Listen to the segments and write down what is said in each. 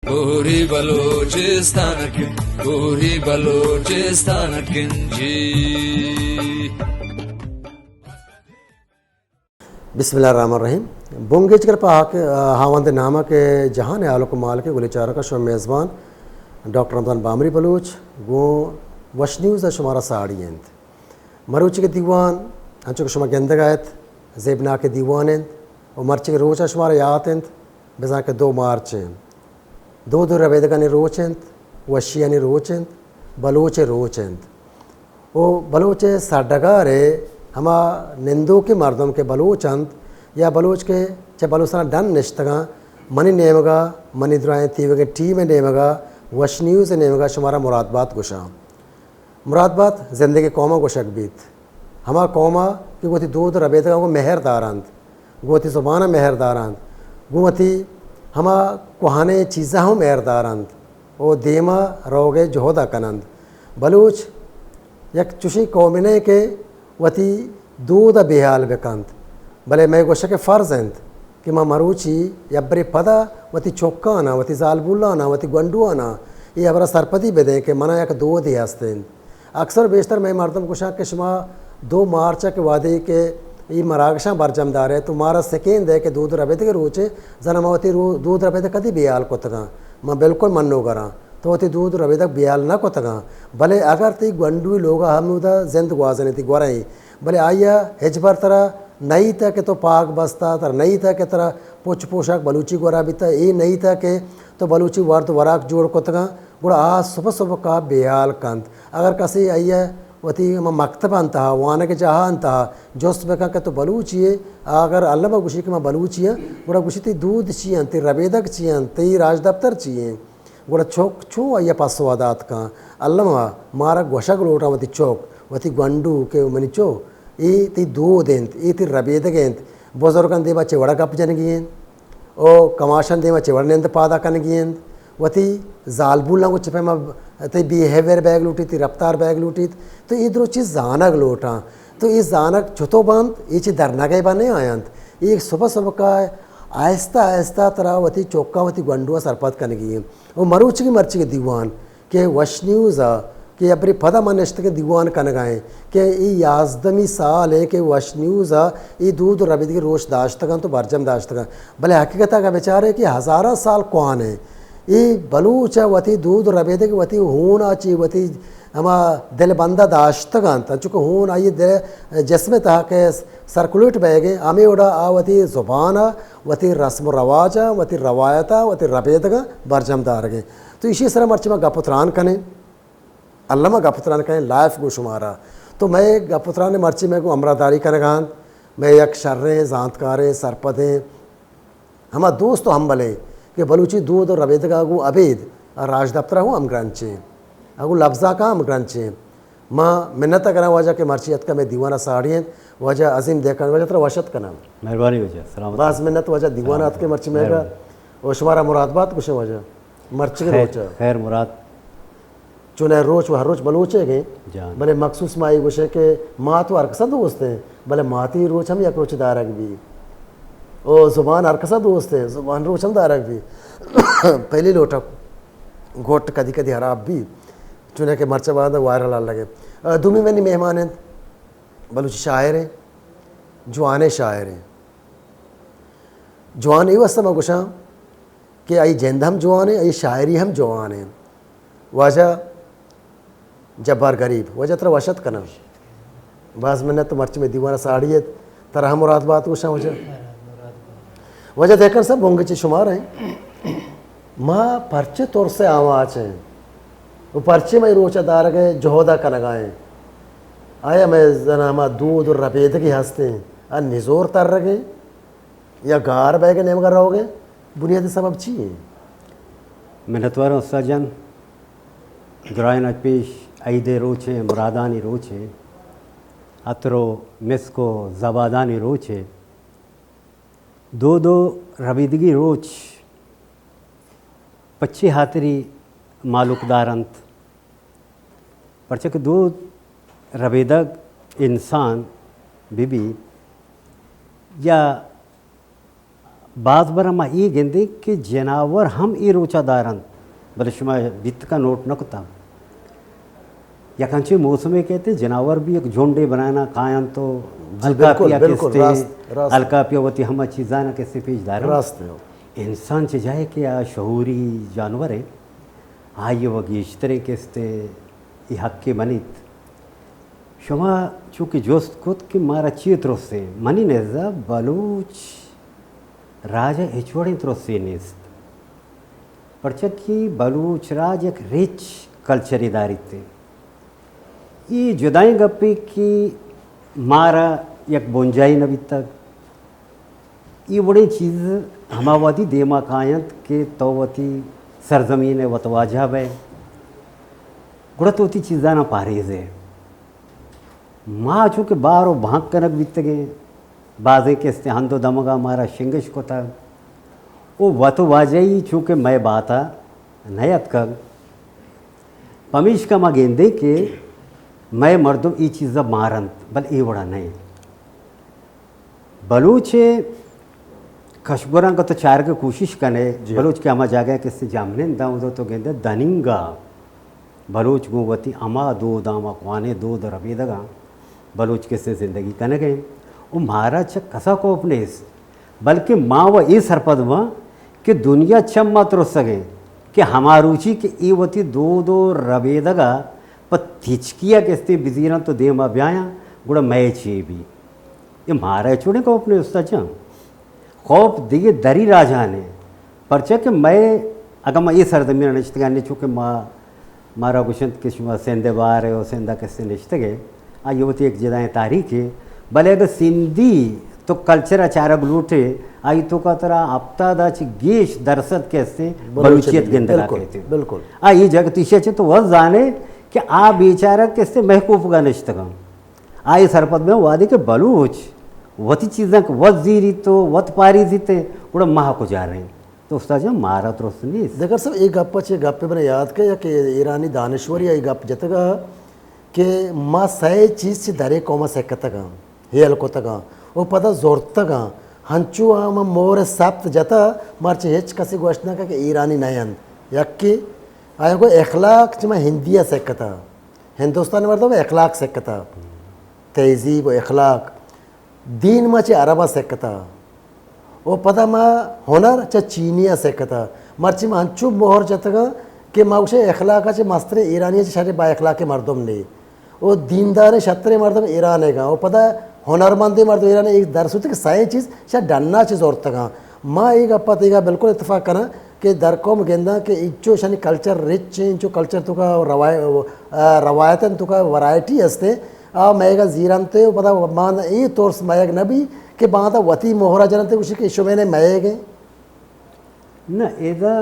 पूरी बलूचिस्तान की पूरी बलूचिस्तान किंजी। बिस्मिल्लाहिर्रहमानिर्रहीम। बुंगेज कर पाक हावंद नामा के जहान आलोक माल के गुलिचारा का शुम मेज़बान डॉक्टर रमज़ान बामरी बलूच वो वश न्यूज़ शुमारा साड़ियंत मरूच के दीवान अंचो के शुमा गंदगायत जेबना के दीवान और मर्च के रोचा शुमारा यातंत बेजा के 2 मार्च दो रवेदगा ने रोचंत वशिया ने रोचंत बलोचे रोचंत ओ बलोचे साडगारे हमा निंदो के मर्दम के बलोचंत या बलोच के चे बलोसना डन निश्तगा मनी नेमगा मनी द्राएं तीवगे टी में नेमगा वश न्यूज़ नेमगा शुमारा मुरादबात गुशा मुरादबात ज़िंदगी कौमा गुशक बीत हमा कौमा कि गोती दूध रबेदगा को मेहरदारांत गोती ज़ुबाना मेहरदारांत गोती हमा कुहाने चीज़ा हूँ मेहरदारांत ओ देमा रोगे जोहदा कनंद बलूच यक चुशी कौमिने के वती दूध बेहाल बेकंत भले मैं गोशा के फ़र्ज़ हैं कि माँ मरूची यब्बरी पदा वती चौक्काना वती जालबुल्लाना वती गंडुआना ये अबरा सरपदी बेदें के मना यक 2 दी हस्तें अक्सर बेशतर मैं मर्दम कुशा के शुमा 2 मार्च के वादे के ये मरागशा बरजमदार है तुम्हारा सेकेंड है कि दूध रबेद के रोचे जनामावती दूध रबेद कदी बियाल को तगा मैं बिल्कुल मनो करा तो वती दूध रबेदक बियाल ना को तगा भले अगर ती गंडू लोग हम उदा जिंद गुआजने ती गोराई भले आइया हिजबर तरह नहीं था कि तो पाक बस्ता तर नहीं था कि तरह पुछ पोशाक बलूची गोरा भी था ये नहीं था कि तो बलूची वर्द वराक जोड़ को तगा गुड़ा आज सुबह सुबह का बेहाल कंत अगर कसी आइया वती मकतब अंता वाना के जहाँ अंता जोस्त बेका के तो बलूचिए अगर अल्लाह गुशी के मैं बलूचिए गुड़ा गुशी ती दूध चाहिए ती रबेदक चाहिए ती राज दफ्तर चाहिए गुड़ा चौक छो आइया पासवादात का अल्लाह मारा गोशक लोटा वती चौक वती गंडू के मनी चो ये ती दूध एंत ये ती रबेदक एंत बुजुर्गन देवा चेवड़ा कप जन गियन ओ कमाशन देवा चेवड़ नेंत पादा कन गियन वती जालबुल्ला को चिपे में ते बिहेवियर बैग लूटी थी रफ्तार बैग लूटी तो इधर चीज़ जानक लोटा तो इस जानक छुतो बंद ये चीज़ दरना के बने आयंत ये सुबह सुबह का आहिस्ता आहिस्ता तरह वती चौका वती गंडुआ सरपत करने की वो मरूच की मर्ची के दीवान के वश न्यूज़ कि अपनी पदा मनश्त के दीवान कन गए कि ये याजदमी साल है कि वश न्यूज़ ये दूध रबीद की रोश दाश्तगन तो बरजम दाश्तगन भले हकीकत का बेचारे कि हज़ारा साल कौन है ये बलूच वती दूध रबेद के वती हून आची वती हमा दिल बंदा दाश्तगन चूँकि हून आई दिल जिसमें तहा के सर्कुलेट बैगे आमे उड़ा आ वती ज़ुबाना वती रस्म रवाजा वती रवायता वती रबेदगा बरजमदार गए तो इसी तरह मर्ची में गपुत्रान कने अल्लामा गपुत्रान कहें लाइफ गो शुमारा तो मैं गपुत्रान ने मर्ची में को अमरादारी कने गान मैं यक शर्रें जानकारें सरपदें हमा दोस्त तो हम भले कि बलूची दूध और रबेदगा अगू अबेद राज दफ्तर हूँ हम ग्रंचे अगू लफ्ज़ा का हम ग्रंचे माँ मिन्नत करा वजह के मर्चियत का मैं दीवाना साड़ियन वजह अजीम देखा वजह तरह वशत का नाम मेहरबानी वजह बस मिन्नत वजह दीवाना के मर्ची में का और शुमारा मुरादबात कुछ वजह मर्ची के रोचा खैर मुराद चुने रोच हर रोज बलोचे गए भले मखसूस माई गुशे के माँ तो अरकसा दोस्त हैं भले माती रोच हम या रोच दारक भी ओ ज़ुबान अरकसा दोस्त है ज़ुबान रोच हम दारक भी पहली लोटा घोट कदी कदी हराब भी चुने के मरचा बाद वायरल आ लगे दुमी में नहीं मेहमान हैं बलूच शायर हैं जवान शायर हैं जवान ये वस्तम गुशा कि आई जिंद हम जवान है आई शायरी हम जवान हैं वजह जब्बार गरीब वजह तरह वशत कना बाज़ मिन्नत तो मर्च में दीवाना साड़ियत तरह मुराद बात उषा वजह देखकर सब होंगे चे शुमार हैं माँ पर्चे तौर से आवाज़ हैं वो पर्चे में रोचादार गए जोहदा का लगाएँ आया मैं जना हमा दूध और रबेद की हंसते हैं निज़ोर तर रगे या गार बह के नेम कर रहोगे बुनियादी सबब चाहिए मिन्नतवार सजन दुरायन पेश ऐदे रोचे मुरादानी रोचे अतरो मिसको जबादानी रोचे दो रबीदगी रोच पच्ची हाथरी मालुकदारंत परचे के दो रबेदग इंसान बीबी या बाज बर हम ई गेंदे कि जनावर हम ई रोचादारन बलशमा वित्त का नोट न कुता या कंचे मौसम कहते जनावर भी एक झोंडे बनाना कायन तो हल्का पिया किस्ते हल्का पिया होती हम चीज़ा ना कैसे पेश दार रास्ते हो इंसान चे जाए कि आ शहूरी जानवर है आइए वगी इस तरह किस्ते ये हक के मनित शुमा चूँकि जोस्त खुद कि मारा चित्र से मनी नेजा बलूच राजा एचवड़े त्रोसे नेस्त परचकी बलूच राज एक रिच कल्चर इदारिते ये जुदाई गप्पी की मारा एक बोंजाई नबी तक ये बड़ी चीज़ हमावती देमा कायंत के तोवती सरजमीन वतवाजा बे गुड़तोती चीज़ा ना पारेज है माँ चूँकि बारो भाग कनक बीत गए बाजे के इस्ते हंदो दमगा मारा शिंगश को था वो वतवाजाई चूँकि मैं बाता नयत कर पमीश का माँ गेंदे के मैं मर्दम ये चीज़ मारंत बल ये बड़ा नहीं बलूचे खशगुरा का तो चार के कोशिश कने बलूच के अमा जागे किससे जामने दाऊं तो गेंदे दनिंगा बलूच गुवती अमा दो दामा कुआने दो रबी दगा बलूच किससे ज़िंदगी कने गए वो महाराज च कसा को अपने बल्कि माँ व इस हरपद में कि दुनिया चम मत रो सके कि हमारूची के ई वती दो रबे दगा पर थिचकिया किसते बिजीना तो दे माँ ब्याया गुड़ा मैं चे भी ये महाराज छोड़े को अपने उस्ता चा खौफ दिए दरी राजा ने परचा कि मैं अगर मैं ये सरजमीन निश्चित ने चूँकि माँ मारा गुशंत किस्म सेंदे बार है और सेंदा किससे निश्चित गए आ युवती एक जदाएँ तारीख है भले अगर सिंधी तो कल्चर अचारक लूटे आई तो का तरह आपता दाच गेश दरसत कैसे बलूचियत गेंदला कहते बिल्कुल आ ये जगतीशे तो वह जाने कि आ बेचारा कैसे महकूफ का निश्चित आ सरपद में वादे के बलूच वती चीज़ें वत जीरी तो वत पारी जीते उड़ा माह को जा रहे हैं तो उसका जो मारा तो नहीं देखर सब एक गप्पा छे गप्पे मैंने याद किया कि ईरानी दानश्वर या गप जतगा कि माँ सही चीज़ से धरे कौमा सेकतगा हेल को तगा वो पता जोर तगा हंचू आम मोर सप्त जता मार्च हेच कसी गोष्ठना का कि ईरानी नयन यक्की आया को अखलाक चमा हिंदिया सेकता हिंदुस्तान में वो अखलाक सेकता तहजीब अखलाक दीन में चे अरबा सेकता वो पता माँ होनर चे चीनिया सेकता मर्ची में हंचू मोहर जतगा कि माँ उसे अखलाका चे मस्तरे ईरानी चे शारे बा अखलाक के मर्दम ने वो दीनदार छत्रे मर्दम ईरान है वो पता हुनरमंदी मर्द ईरान एक दरस होती कि सही चीज़ शायद डन्ना चीज़ और तक माँ एक अपा बिल्कुल इतफाक़ करना कि दरकोम गेंदा कि इच्चो शानी कल्चर रिच इंचो कल्चर तुका रवायतन तुका वैरायटी हस्ते आ मैगा जीरनते पता मान ये तोर्स मैग नबी कि बाता वती मोहरा जनते उसी के इशो मैंने मैगे न एदा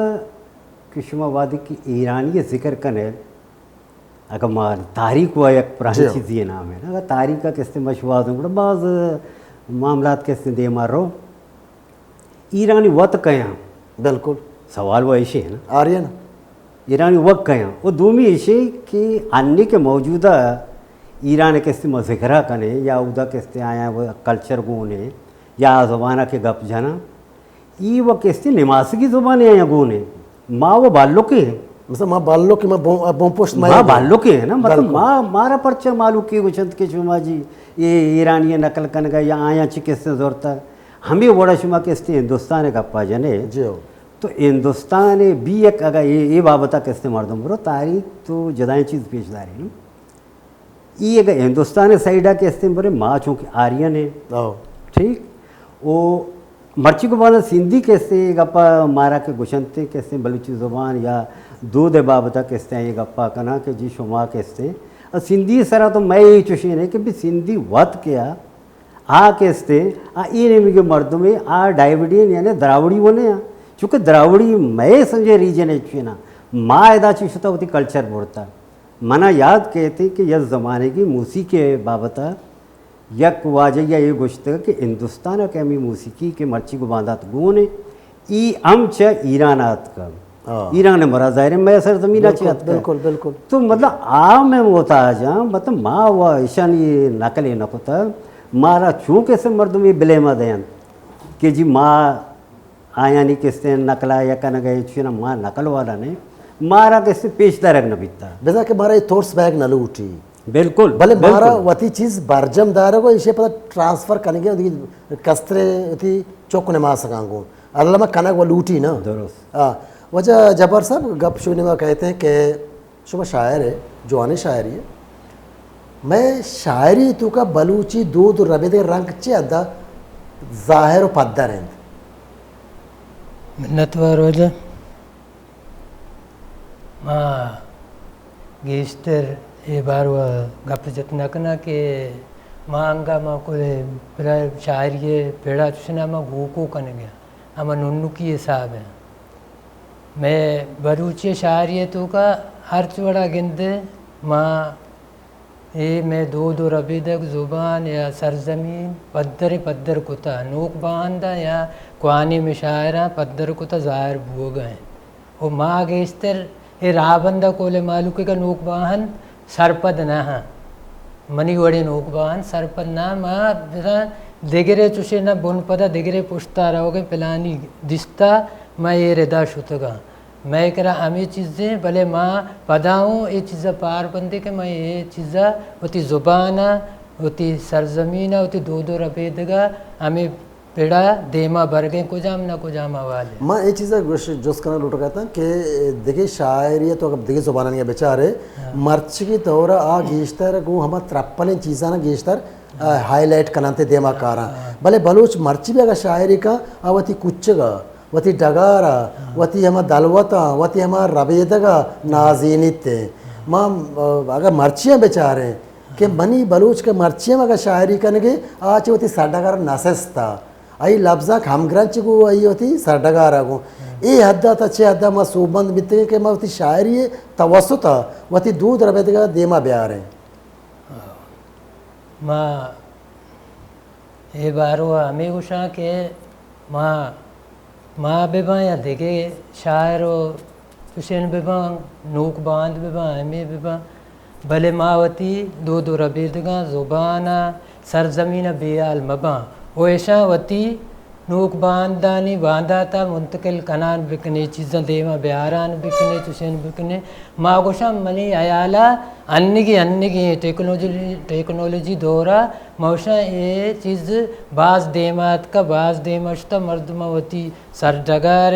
किशमावादी की ईरानी जिक्र कने अगर मार तारीख हुआ एक पुरानी चीज़ ये नाम है ना अगर तारीख का किससे मशहूर दूँ बाज़ मामलात किससे दे मारो ईरानी वत कया बिल्कुल सवाल वो ऐसे है ना आर्यन ईरानी वक्त कया वो दूमी ऐसे कि अन्य के मौजूदा ईरान किससे मज़िक्रा कने या उदा किससे आया वो कल्चर गुने या ज़बाना के गप जाना ये वो किससे निमासी की ज़ुबान आया गुने माँ वो बालों के मतलब माँ बालों की माँ बोमपोस्ट माँ बालों के है ना मतलब माँ मारा परचा मालू के गुचंत के शुमा जी ये ईरानी नकल कन गए या आया ची किससे जोरता हमें बड़ा शुमा किससे हिंदुस्तान का पा जने जी हो तो हिंदुस्तान भी एक अगर ये बाबता किससे मर्दम बरो तारीख तो जदाएँ चीज़ पेशदारी ना ये अगर हिंदुस्तान साइडा के इस्तेम बरे माँ चूँकि आर्यन है ठीक वो मर्ची को बोला सिंधी कैसे गप्पा मारा के गुशंते कैसे बलूची ज़ुबान या दूध बाबता कैसे ये गप्पा कना के जी शुमा कैसे और सिंधी सरा तो मैं यही चुशीन है कि भी सिंधी वत क्या आ कैसे आ इन के मर्दों में आ डायबिटीज यानी द्रावड़ी बोले चूँकि द्रावड़ी मैं समझे रीजन है चुना माँ एदा चुशता होती कल्चर बोलता मना याद कहते कि यह ज़माने की मूसी के बाबता यक वाजे या ये गोश्त कि हिंदुस्तान के अमी मूसिकी के मर्ची को बांधा गुने ई अम च ईरानात का ईरान मरा ज़ाहिर मैं सर ज़मीना चाहत बिल्कुल बिल्कुल तो मतलब आ में होता आ जा मतलब माँ व ईशान ये नकल न होता मारा चूँ कैसे मर्द में बिले में दयान कि जी माँ आया नहीं किससे नकला या कन गए छुना माँ नकल वाला ने मारा किससे पेशदा रखना बिता बेजा के मारा थॉट्स बैग न लूटी बिल्कुल भले मारा वती चीज बरजम दारो को इसे पता ट्रांसफर करने के कस्तरे थी चौक ने मार सकांगो अल्लाह में कनक वो लूटी ना दुरुस्त वजह जबर साहब गप शुने में कहते हैं कि शुभ शायर है जवानी शायरी है मैं शायरी तू का बलूची दूध रबे दे रंग चे अद्दा जाहिर व पद्दर हैं मिन्नतवार वजह माँ गेस्टर ये बार वह गप जितना कना के माँ अंगा माँ को प्राय शायरी पेड़ा चुना माँ गोको कन गया हम नुन्नू की हिसाब है मैं बरूची शायरी तो का अर्थ बड़ा गिनते माँ ये मैं दो रबीदक ज़ुबान या सरजमीन पद्दर पद्दर कुता नोक बांधा या कुआनी में शायरा पद्दर कुता ज़ाहिर भूग हैं वो माँ गेस्तर ये राबंदा कोले मालूके का नोक बाहन सरपद ना हाँ मनी वड़े नोक बाहन सरपद ना माँ बिना दिगरे चुशे ना बुन पदा दिगरे पुश्ता रहोगे पिलानी दिस्ता मैं ये रिदा शुतगा मैं करा हमें चीज़ें भले माँ पदाऊँ ये चीज़ा पार बंदे के मैं ये चीज़ा होती ज़ुबाना होती सरजमीना होती दो रबेदगा हमें पेड़ा देमा भर गए कुजाम ना कुजाम आवाल माँ ये चीज़ जोस करना लूट कहता है कि देखिए शायरी तो अब देखिए ज़ुबान नहीं बेचारे मर्च की तौर आ गेश्तर को हम त्रप्पलें चीज़ा ना गेश्तर हाईलाइट कनाते देमा कारा भले बलूच मर्ची भी अगर शायरी का आवती कुच्चगा वती डगारा वती हम दलवता वती हम रबेदगा नाजीनिते माँ अगर मर्चियाँ बेचारे कि मनी बलूच के मर्चियाँ अगर शायरी करने के आज वती साडागार नसस्ता आई लफ्जा हमग्रंच को आई होती सरडगारा को ये हद्दा तच्छे हद्दा माँ सोबंद बिते के माँ होती शायरी तवसुता वती दूध रबेदगा देमा ब्यार है माँ ये बारो हमें उषा के माँ बेबा या देखे शायरो हुसैन बेबा नूक बांध बेबा हमें बेबा भले मावती दो रबेदगा ज़ुबाना सरजमीन बेआल मबा वैसा वती नूक बांधानी बांधा था मुंतकिल कनान बिकने चीज़ें देवा बिहारान बिकने चुशेन बिकने माँ गोशा मनी अयाला अन्य की टेक्नोलॉजी दौरा मौशा ये चीज़ बाज देमात का बाज देमशता मर्दमा वती सर डगार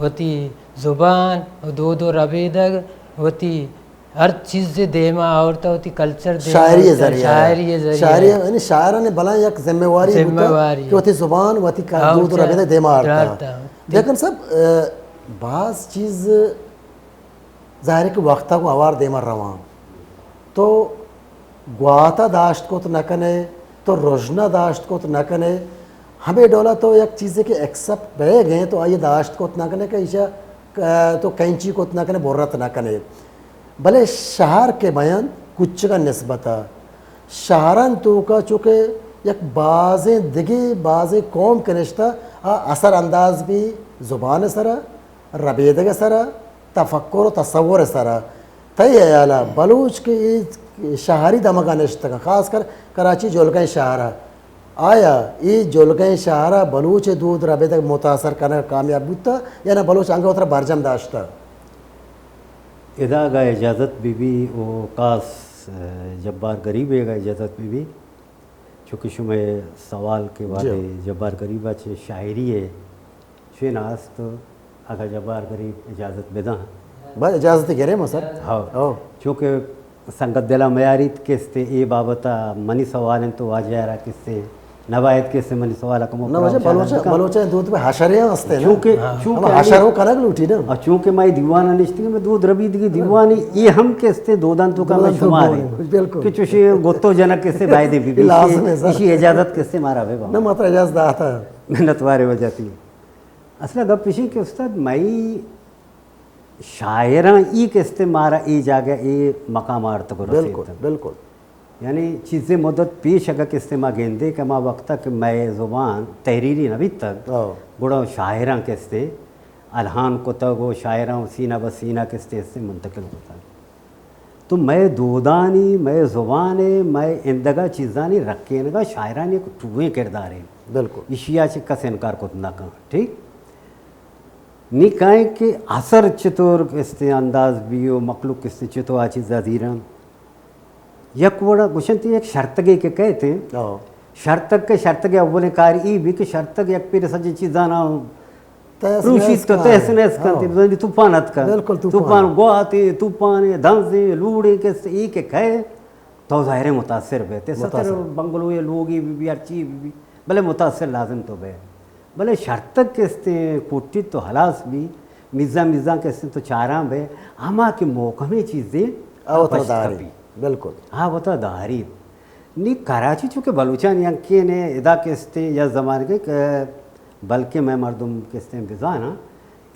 वती ज़ुबान दो रबेदग वती हर चीज़ से देमा औरता होती कल्चर शायरी जरिया शायरी यानी शायरा ने भला एक जिम्मेवारी कि वती जुबान वती दूध रबे देमा आरता लेकिन सब बाज चीज़ ज़ाहिर के वक्ता को आवार देमा रवा तो ग्वाता दाश्त को तो न कने तो रोजना दाश्त को तो न कने हमें डोला तो एक चीज़ के एक्सेप्ट बह गए तो आइए दाश्त को न कने कैसा तो कैंची को न कने बोर्रत न कने भले शहर के बयान कुछ का नस्बता शहरन तो का चूँकि एक बाज़ें दिगी बाज़ें कौम के रिश्ता असर अंदाज भी ज़ुबान सरा रबेदग सरा तफक्कुर तसव्वुर सरा तय आला बलूच के शहरी दमका निश्ता का ख़ास कर कराची जोलगई शहरा आया ये जोलगई शहरा बलूच दूध रबेदग मुतासर करने कामयाब बुता या ना बलूच अंग उतर बरजम दाश्ता इदा का इजाज़त बीबी वो कास जब्बार गरीब है का इजाज़त बीबी चूँकि शुमे सवाल के बाद जब्बार गरीबा छे शायरी है छे नास तो अगर जब्बार गरीब इजाज़त बेदा बस इजाज़त गिरे मसर हाँ चूँकि संगत दिला मयारीत किस्ते ये बाबता मनी सवाल तो आ जा रहा किस्से नवायत किस्से मनी सवाल का ना वजह बलोचा दूध पे हशरे हंसते चूँकि हशरों कनक लूटी ना और चूँकि मैं दीवाना निश्चित में दूध रबी दी दीवानी ये हम किस्ते दो दान तो का मैं शुमार है बिल्कुल कि चुशी गोतो जनक किस्से बाय दे बीबी इसी इजाज़त किस्से मारा बे ना मात्र इजाज़त दाता मेहनत वारे हो जाती असल गप पिछी के उस्ताद मई शायरा ई किस्ते मारा ई जागे ई मकाम आर्त को बिल्कुल बिल्कुल यानी चीज़ें मदद पेश अगर किस्ते माँ गेंदे के माँ वक्त तक मैं ज़ुबान तहरीरी नबी तक गुड़ा शायरा किस्ते अलहान को तक वो शायरा सीना ब सीना किस्ते इससे मुंतकिल होता तो मैं दोदानी मैं ज़ुबान मैं इंदगा चीज़ानी रखे नगा शायरानी को टूए किरदार है बिल्कुल इशिया से कस इनकार को ना कहा ठीक नी काहे के असर चितोर किस्ते अंदाज भी हो मखलूक किस्ते चितो आची ज़ादीरा यक वड़ा गुशंती एक शर्तगे के कहते हैं आओ शर्तक के शर्तगे अव्वल कार ई भी के शर्तक एक पीर सजी चीज़ा ना तहस रूशीत नहस का का। तहस नहस हाँ। करती तूफानत का बिल्कुल, तूफान। तूफान गोआते तूफान धंसे लूड़े के ई के कहे तो ज़ाहिर मुतासर बे ते सतर बंगलो ये लोगी भी अर्ची भी भले मुतासर लाजम तो बे भले शर्तक के इस्ते कोटी तो हलास भी मिज़ा के इस्ते तो चारा बे आमा के मौकमे चीज़ें अवतरदारी बिल्कुल हाँ वो तो दारी नी कराची चूँकि बलूचान यंके ने इदा किस्ते या ज़माने के बल्कि मैं मर्दुम किस्ते बिजाना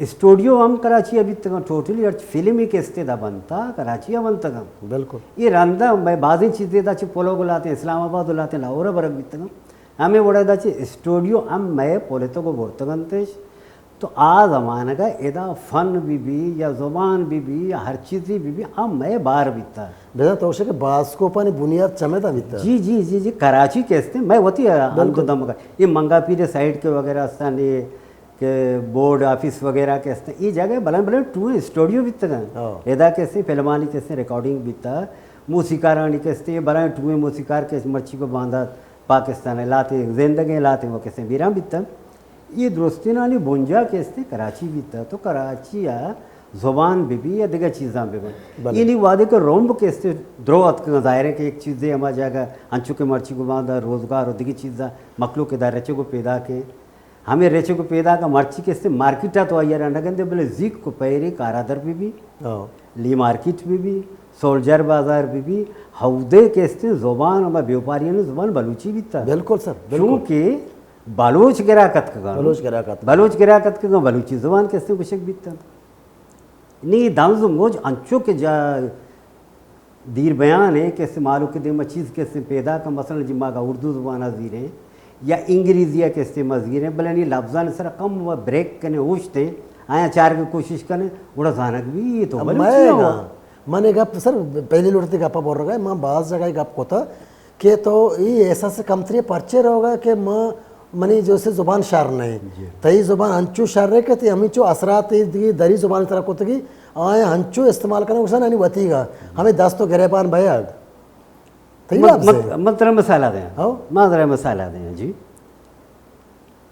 स्टूडियो हम कराची अभी तक टोटली अर्च फिल्म ही किस्ते दा बनता कराची या बनता कम बिल्कुल ये रंदा मैं बाज़ी चीज़ें दा ची पोलो गुलाते हैं इस्लामाबाद गुलाते हैं लाहौर बरक भी तक हमें बड़ा दा ची स्टूडियो हम मैं पोले तो को बोर्तगन तेज तो आ ज़माना का इदा फ़न भी या ज़ुबान भी या हर चीज़ भी हम मैं बाहर बीता बेजा तोशे के बास को पानी बुनियाद चमेता बीता जी जी जी जी कराची कैसे मैं होती है हमको दम का ये मंगा पीरे साइड के वगैरह स्थान ये के बोर्ड ऑफिस वगैरह कैसे ये जगह भले भले टू स्टूडियो भी तक एदा कैसे फिल्मानी कैसे रिकॉर्डिंग भी था मूसिकारानी कैसे ये बड़ा टू मूसिकार के मर्ची को बांधा पाकिस्तान लाते जिंदगी लाते वो कैसे बीरा भी था ये दोस्तिनानी बुंजा कैसे कराची भी था तो कराची या ज़ुबान भी या दिगर चीज़ां भी ये नहीं वादे के रोम्ब के इससे द्रोहत का ज़ाहिर है कि एक चीज़ें हमारा जाएगा अंचु के मर्ची को बांधा रोज़गार और दिगी चीज़ा मखलूक के दार रेचे को पैदा के हमें रेचे को पैदा का मर्ची के इससे मार्केटा तो आइया रहना कहते बोले जीक को पैरे कारादर भी ली मार्केट भी सोल्जर बाजार भी हौदे के इससे ज़ुबान हमारे व्यापारियों ने ज़ुबान बलूची भी था बिल्कुल सर क्योंकि बलूच गिराकत का बलूच गिराकत का बलूची ज़ुबान के इससे कुछ भी था नहीं दांजो मोज अंचो के जा दीर बयान है कि इस्तेमाल के दे चीज़ के से पैदा का मसलन जिम्मा का उर्दू ज़ुबान अजीर है या इंग्रेजिया के इस्ते मज़ीर हैं भले नहीं लफ्ज़ा ने सर कम व ब्रेक करने होशते आया चार की कोशिश करने उड़ा जानक भी ये तो मैंने गप सर पहली लुटती गप्पा बोल रहा है माँ बाज़ जगह गप को था कि तो ये ऐसा से कम तरी पर्चे रहोगा कि माँ मनी जो से ज़ुबान शार नहीं तई ज़ुबान हंचू शार रहे कहते हमें जो असरात दरी ज़ुबान तरह को तकी आए हंचू इस्तेमाल करने उसे नहीं बतीगा हमें 10 तो गिरेबान भैया मंत्र मसाला दें माजरा मसाला दें जी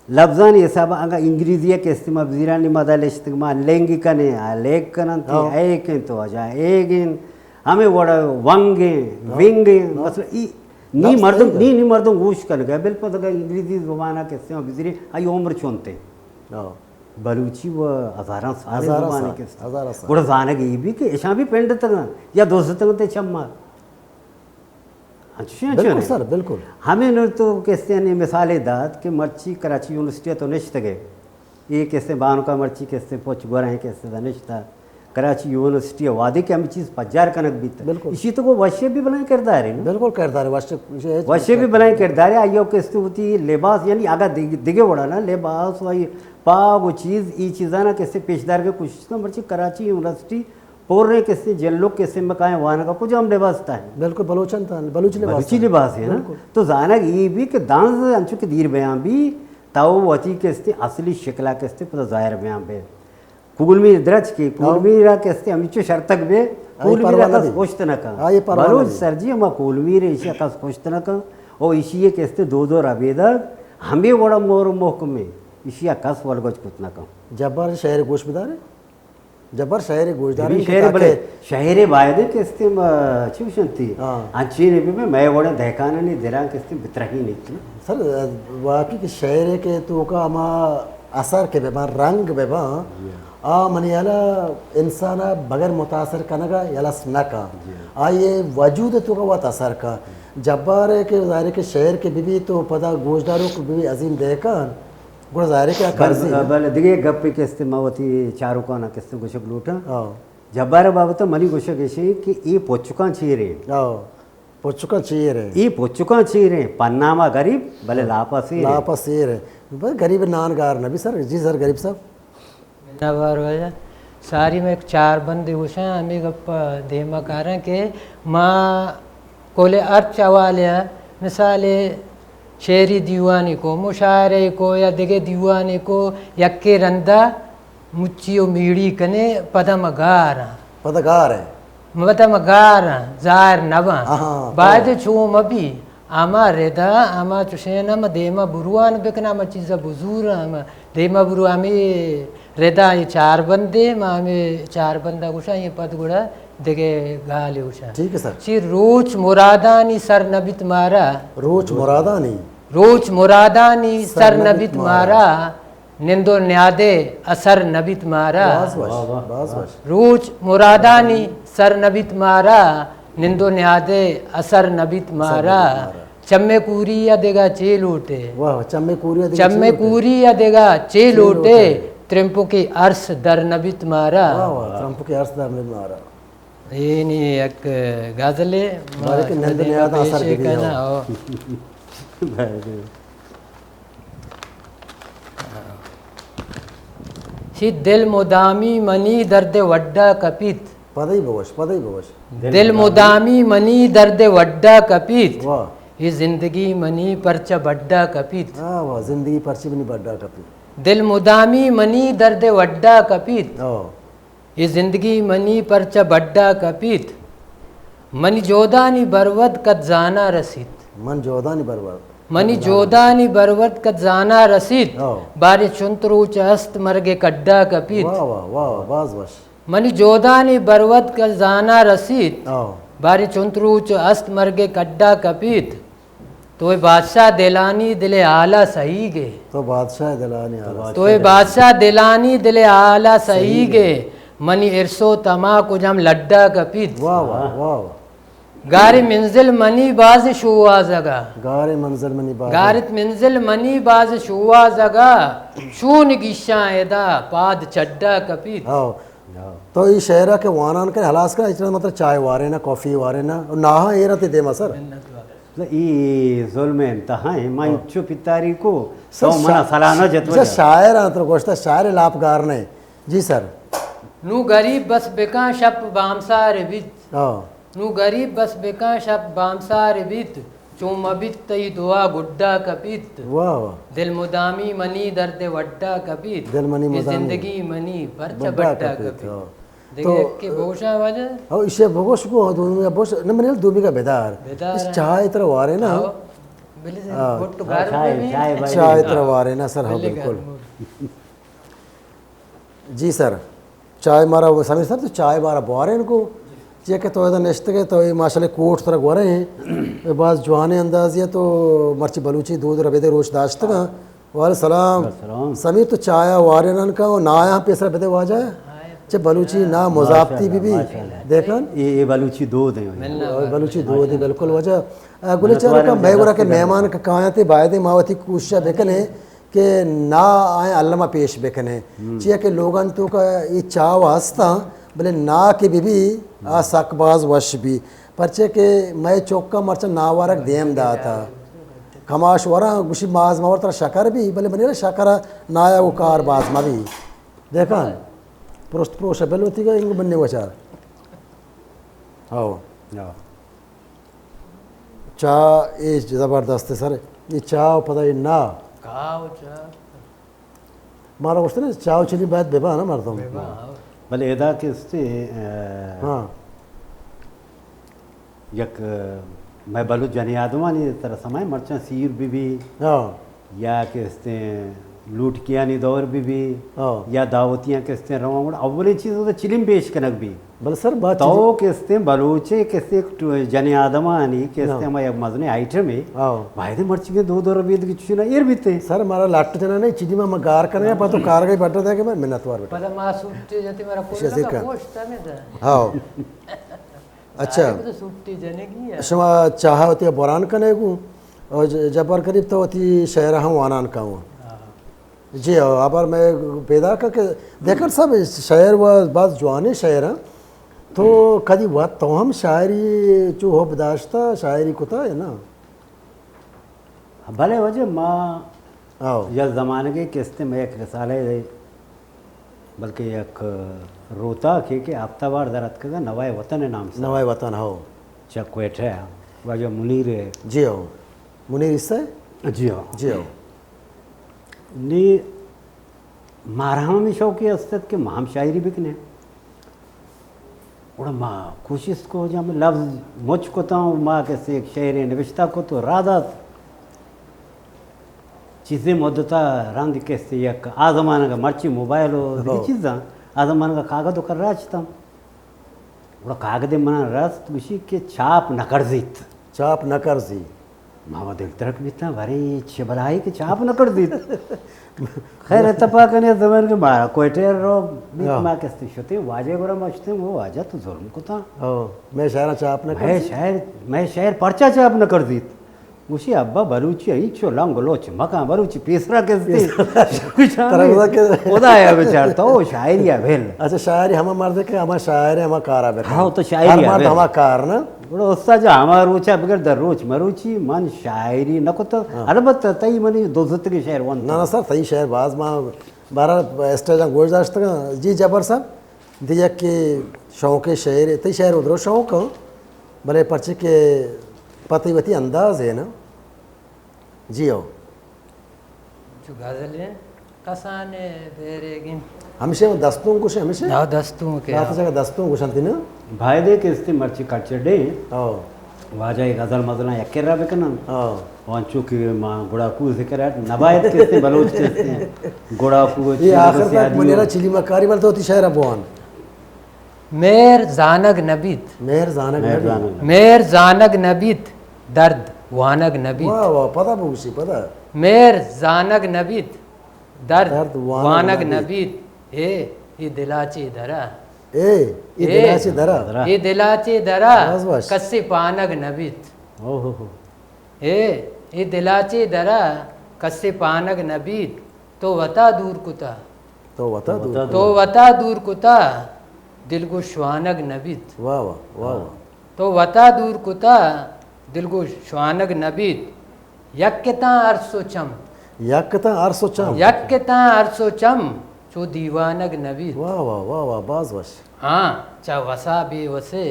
लफ्ज़ान ये सब अगर इंग्रेजिया के इस्तेमाल ज़ीरानी मदाल इस्तेमाल लेंगी कने लेग कनन एक तो आ जाए एक हमें वड़ा वंगे विंगे मतलब नी मर्दम गोश कर गया बिल्कुल अगर इंग्रेजी ज़ुबाना कैसे हैं बिजरी आई उम्र चुनते बलूची वो हज़ारा साल ज़ुबाने के बड़ा जाने की भी कि ऐसा भी पेंड तक या दोस्त तक ते चम्मा अच्छा सर बिल्कुल हमें न तो कैसे हैं मिसालें दाद कि मर्ची कराची यूनिवर्सिटी तो निश्चित गए ये कैसे बानों का मर्ची कैसे पोच गोरा है कैसे था निश्चित कराची यूनिवर्सिटी वादे के हम चीज़ 50 कनक भी था बिल्कुल इसी तो वो वश्य भी बनाए किरदार है बिल्कुल किरदार है वश्य भी बनाए किरदार है आइयो के होती लिबास यानी आगा दिगे बड़ा ना लिबास वही पा वो चीज़ ये चीज़ा ना कैसे पेशदार के कोशिश का मर्ची कराची यूनिवर्सिटी पोर रहे कैसे जन लोग कैसे मकाए वाना का कुछ हम लिबास था बिल्कुल बलोचन था बलूची लिबास है ना तो जाना ये भी कि दांस अंचु के दीर बयां भी ताऊ वती कैसे असली शिकला कैसे पता जाहिर बयां बे कुलमी द्रच की कुलमीरा कैसे अमिचो शर्तक बे कुलमीरा का कोश्त न का बलोच सर जी हम कुलमीर इसी का कोश्त न का और इसी कैसे दो रबेदक हमें बड़ा मोर मोहकम में इसी आकाश वर्गज कुछ न का जबर शहर गोश बिदार जबर शहर गोशदार शहर बले शहर बायदे कैसे चिवशंती अच्छी ने भी मैं बड़े दहकाना नहीं दे रहा कैसे बितरही नहीं सर वाकई के शहर के तो का हम असर के बेबा रंग बेबा मन याला इंसान बगैर मुतासर कनगा याला स्नका ये वजूद तो का वत असर का जब्बार के ज़ाहिर के शहर के बीबी तो पता गोशदारों को बीबी अजीम देकर गुड़ ज़ाहिर के कर्जी बल दिगे गप्पे के इस्तेमाल होती चारों का ना किस्ते गोशक लूटा जब्बार बाबत मनी गोशक ऐसे कि ये पोचुका चीरे पोचुका चीरे ये पोचुका चीरे पन्नामा गरीब भले लापा सीरे गरीब नानगार नबी सर जी सर गरीब साहब बार वजह सारी में 4 बंदे उसे हमें गप्पा देमा कारण के माँ कोले अर्थ वाले मिसाले शेरी दीवानी को मुशायरे को या दिगे दीवानी को यक्के रंदा मुच्चियो मीड़ी कने पदमगार पदगार है मदमगार जार नवा हाँ, बाद चूम अभी आमा रेदा आमा चुशेनम देमा बुरुआन बेकना म चीज़ बुजूर देमा बुरुआ में रेदा ये चार बंदे मामे चार बंदा कुछ ये पद गुड़ा देगे गाले उषा ठीक है सर ची रोच मुरादानी सर नबित मारा रोच मुरादानी रोच मुरादानी सर नबित मारा निंदो न्यादे असर नबित मारा बस बस बस रोच मुरादानी सर नबित मारा निंदो न्यादे असर नबित मारा चम्मे कूरी या देगा चे लोटे वाह चम्मे कूरिया चम्मे कूरी या देगा चे लोटे त्रिम्पो के अर्श दर नबित मारा वाह वाह ट्रम्प के अर्थ दामले मारा ये नहीं एक गजले मारे के नंद न्याद असर गिरी कहना हो। सी दिल मुदामी मनी दर्द वड्डा कपित पदई बवश दिल मुदामी मनी दर्द वड्डा कपित वाह ये जिंदगी मनी परच बड्डा कपित हाँ वाह जिंदगी पर्ची बनी बड्डा कपी दिल मुदामी मनी दर्द वड्डा कपित ओ ये जिंदगी मनी परच बड्डा कपित मनी जोदानी बरवत कद जाना रसित मन जोदानी बर्बाद मनी जोदानी बरवत कद जाना रसित ओ बारे चुंतरूच अस्त मरगे कड्डा कपित वाह वाह वाह बस बस मनी जोदानी बरवत कद जाना रसित ओ बारी चुंतरूच अस्त मरगे कड्डा कपित तो बादशाह दिलानी दिले आला सही गे तो बादशाह दिलानी आला तो बादशाह दिलानी दिले आला सही गे मनी इरसो तमा कुजम लड्डा कपित वाह वाह वाह गारी मंजिल मनी बाज शुआ जगा गारे मंजर मनी बात गारित मंजिल मनी बाज शुआ जगा शून गिशा एदा पाद चड्डा कपित हाँ तो ये शहर के वानान के हलास का इतना मतलब चाय वारे ना कॉफी वारे ना और नाहा ये रहते देमा सर ई जुल्म इंतहा है माई इच्छु पितारी को तो मना सलाना जतवा सर शायर अंतर गोश्त शायर लापगार ने जी सर नू गरीब बस बेका शप बामसार बित हाँ नू गरीब बस बेका शप बामसार बित चूम अबित तई दुआ गुड्डा कपित वाह वाह दिल मुदामी मनी दर्द वड्डा कपित दिल मनी ये मुदामी जिंदगी मनी परच बड्डा बड्डा कपित, कपित हाँ। देखे के बोशा वजह और इसे भगोश को दूमी का बोश न मने दूमी का बेदार बेदार इस चाय इतना वारे ना आओ बिल्ली से फोटो घर में भी चाय भाई चाय इतना वारे ना सर हाँ बिल्ली घर बिल्कुल में। जी सर चाय मारा वो समीर सर तो चाय मारा बुआरे इनको ये के तो इधर नेश्ते के तो ये माशाल्लाह कोट तरह गुआरे हैं बाज जवाने अंदाज ये तो मर्ची बलूची दूध रबेदे रोज दाश्त का वाले सलाम समीर तो चाय वारे नन का और ना यहाँ पे सर बेदे वाजा चे बलूची ना मुजाफ्ती बीबी देखन ये बलूची दो दे और बलूची दो दी बिल्कुल वजह गुले चारों का मैं गुरा के मेहमान का कहाँ थे बायदे मावती कुशा बेकने के ना आए अल्लामा पेश बेकने चिया के लोगन तो का ये चाव वास्ता बोले ना के बीबी आ सकबाज वश भी परचे के मैं चौका मरचा ना वारक देम दा था कमाश वरा गुशी माज मावर तरह शकर भी बोले बने शकर नाया वो कार बाज मा भी देखा प्रोस्त प्रोश बेलवती का इंग बनने वचार आओ चा ये ज़बरदस्त है सर ये चाव पता है ना खाओ चा मारा उसने ना चाव चली बात बेबा ना मारता हूँ भले एदा के इससे हाँ यक मैं बलू जन यादवा नहीं तरह समय मर्चा सीर भी हाँ या के इससे लूट किया नहीं दौर भी हाँ या दावतियाँ के इससे रवा अव्वली चीज़ तो चिलिम पेश कनक भी बल सर बात तो के इससे बलूचे के इससे जन यादवा नहीं के इससे मैं मजने आइटम है हाँ भाई मर्ची के दो रबीत की चुना एर बीते सर मारा लाट जना नहीं चिड़ी में गार करने पर तो कार गई बटर था कि मैं मिन्नत वार बेटा पता मां सुट्टी जति मेरा अच्छा, कोई ठीक ना है। पोस्ट में था हाँ अच्छा तो सुट्टी जने की है शमा चाह होती बोरान कने को और जबर करीब तो होती शहर हम वानान का हूँ जी आबार मैं पैदा करके देखकर सब शहर व बात जवानी शहर हैं तो कभी वह तो हम शायरी जो हो बदाश्ता शायरी कुता है ना भले वजह माँ आओ यह ज़माने के किस्ते में एक रसाले बल्कि एक रोता के आफ्ताबार दरत का नवाए वतन है नाम से नवाए वतन हो चक्वेट है वजह मुनीर है जी हो मुनीर इससे जी हाँ जी हो नी माराम में शौकी असतत के माम शायरी बिकने उड़ा माँ कोशिश को जब लफ्ज़ मुझ को तो माँ कैसे एक शेर निविश्ता को तो राधा चीज़ें मुद्दता रंग कैसे एक आज़मान का मर्ची मोबाइल हो चीज़ा आज़मान का कागज़ कर राजता उड़ा कागज़ मना रस तुशी के छाप नकरजीत चाप न कर सी मामा दिल तरक भी था भरी छबलाई के छाप न कर दी खैर तपा कने जमान के मारा कोयटेर रो बीच मां के स्थिति वाजे गोरा मचते वो वाजा तो जुर्म को था मैं शायरा चाप न कर मैं शायर पर्चा चाप न कर दी उसी अब्बा बलूची आई चो लंगलोच मका बलूची तीसरा के ओदा आया बेचार तो शायरी है भेल अच्छा शायरी हम मर्द के हम शायर हम कारा बे हां तो शायरी है हम कार ना बड़ो उससा जो हमार रुचा बगैर दररोज मरुची मन शायरी नको तो अलबत्त तई मनी दोस्त के शायर वन ना ना सर सही शायर बाज मां 12 स्टेज गोजदाश्त तक जी जबर साहब दिया के शौक शायर तई शायर उधरो शौक भले पर्चे के पति वती अंदाज है ना जी आओ जो गज़लें कसाने बेरेगिन हमेशा दस्तों कुछ हमेशा ना दस्तों के रात जगह दस्तों कुछ अंतिम भाई दे के इस्ते मर्ची कचड़े ओ वाजा गजल मजला यकेरा बेकना ओ वांचो की मां गुड़ाकू जिक्र नबायत के इस्ते बलोच के इस्ते गुड़ाकू ये आखिर तक मुनेरा चिली मकारी वाल तो होती शायर अबवान मेर जानग नबीत मेहर जानक मेर जानग नबीत दर्द वानग नबीत वाह वाह पता बुशी पता मेर जानग नबीत दर्द दर्द वानग वानग नबीत। नबीत ये दिलाची धरा ए ये दिलाची दरा ये दिलाची धरा बस बस। कस्सी पानग नबीत ओहो ये दिलाची धरा कस्सी पानग नबीत तो वता दूर कुता तो बता दो तो वता दूर कुता दिल को श्वानग नबीत वाह वाह वाह वाह तो वता दूर कुता दिल को श्वानग नबीत यक्यता अरसो चम यकता अरसो चाम यक्यता अरसो चम चो दीवानग नबीत वाह वाह वाह वाह बाज वश हाँ चा वसा बेवसे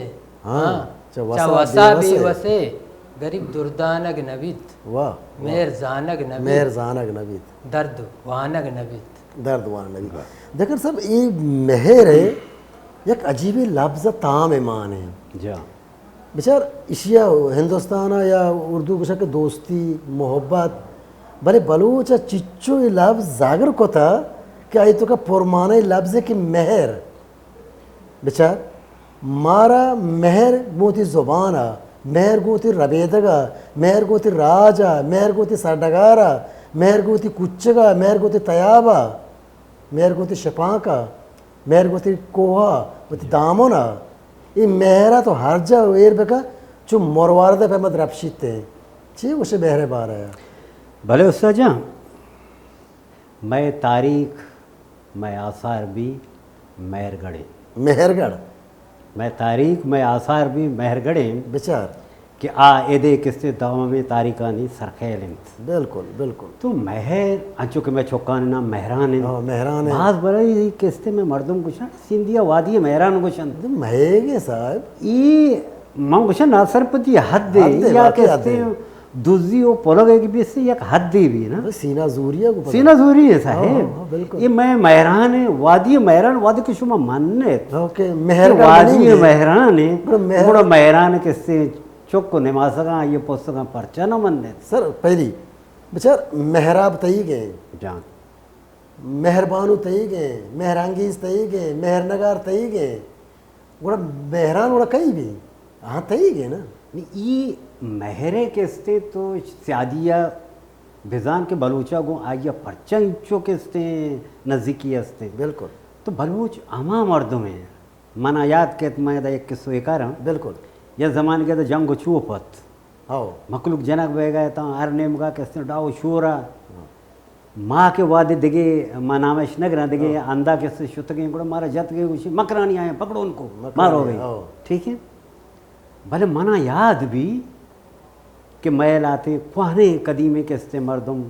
हाँ, चा चा वसा वसा बेवसे। बेवसे गरीब दुर्दानग नबीत वाह मेर जानग मेहर नबीत जानक नबीत दर्द वानग नबीत दर्द वान नबी देखिए सब ये मेहर है एक अजीब लफ्ज़ ताम ईमान है जा बेचार इशिया हिंदुस्तान या उर्दू कुछ के दोस्ती मोहब्बत भले बलूच चिच्चो ये लफ्ज़ जागर को था कि आई तो का पुरमाने लफ्ज़ है कि मेहर बेचार मारा मेहर गोती ज़ुबाना मेहर गोती रबेदगा मेहर गोती राजा मेहर गोती सरडगारा मेहर गोती कुच्चगा मेहर गोती तयाबा मेहर गोती शपाका मेहर गोती कोहा गोती दामोना ये मेहरा तो हर जा एर बेका जो मोरवारदे पे मत रपशीते ची उसे बहरे बार आया भले उससे जा मैं तारीख मैं आसार भी मेहरगढ़े मेहरगढ़ मैं तारीख मैं आसार भी मेहरगढ़े बेचार कि आ एदे किस्ते दावा में तारीखानी सरखेलिंत बिल्कुल बिल्कुल तो मेहर अंचो के मैं चौकान नाम मेहरान है हाँ, मेहरान है बात बड़ी किस्ते में मर्दम गुशन सिंधिया वादी मेहरान गुशन महंगे साहब ई मां गुशन असरपति हद दे हद दे, या वाकई हद किस्ते दूसरी वो पोलोगे के बीच से एक हद दे भी ना सीना जूरिया को पता। सीना जरूरी है हाँ, साहेब बिल्कुल। ये मैं मेहरान है वादी मेहरान वादी के शुमा मानने ओके मेहरगढ़ वादी बनेंगे। मेहरान है बड़ा मेहर- बड़ा मेहरान किस्ते चौको निमासगा ये पुस्तका परचा न मनने सर पहली बेचार मेहराब तई गए जान मेहरबानू तई गए मेहरांगीज तई गए मेहरनगार तई गए गुड़ा मेहरान गुड़ा कहीं भी हाँ तई गए ना ये महरे किस्ते तो स्यादिया बिजान के बलूचा गो आइया परचा इंचो किस्ते नजदीकी हस्ते बिल्कुल तो बलूच अमा मर्दों में मना याद के मैं एक किस्सो एक बिल्कुल ये जमाने के तो जंग चूपत आओ मखलूक जनक बह गए तो हर नेम का किस्ते डाओ शोरा माँ के वादे दिगे माँ नामेश नगरा दिगे अंधा किस्से शुत गए गुड़ा मारा जत गए उसी मकरानी आए पकड़ो उनको मारो गई आओ। ठीक है भले मना याद भी कि मैल आते पुराने कदीमे किस्ते मर्दम